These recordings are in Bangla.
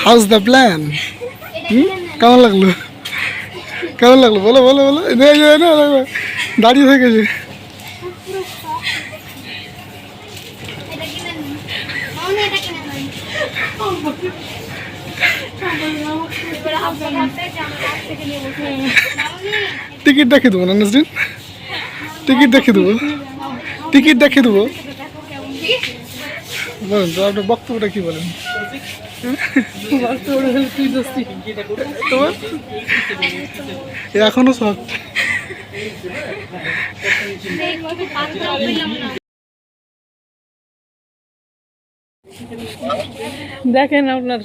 House the plan. কেমন লাগলো? কেমন লাগলো বলো বলো বলো। দাঁড়িয়ে হয়ে গেছে। টিকিট দেখিয়ে দেবো না নাজরিন, টিকিট দেখিয়ে দেবো, টিকিট দেখিয়ে দেবো। বলেন তো আপনার বক্তব্যটা কি বলেন? এখনো শখ। দেখেন আপনার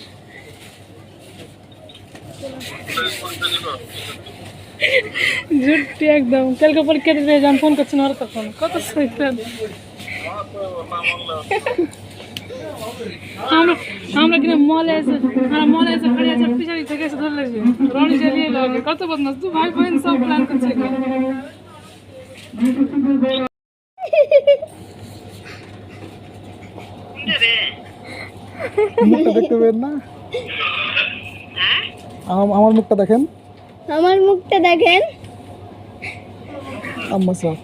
জুটি একদম কালকে পরীক্ষা দিতে যান, ফোন করছেন ওরা তখন কত আমরা কিনা মলে এসে খড়ে আছে পিছাড়ি থেকে এসে ধরে লাগবে রনি চালিয়ে লাগে কত বদমাস তুই ভাই বোন সব প্ল্যান করছে। মুখটা দেখতে পেন না? আমার মুখটা দেখেন, আমার মুখটা দেখেন। আম্মা শখ।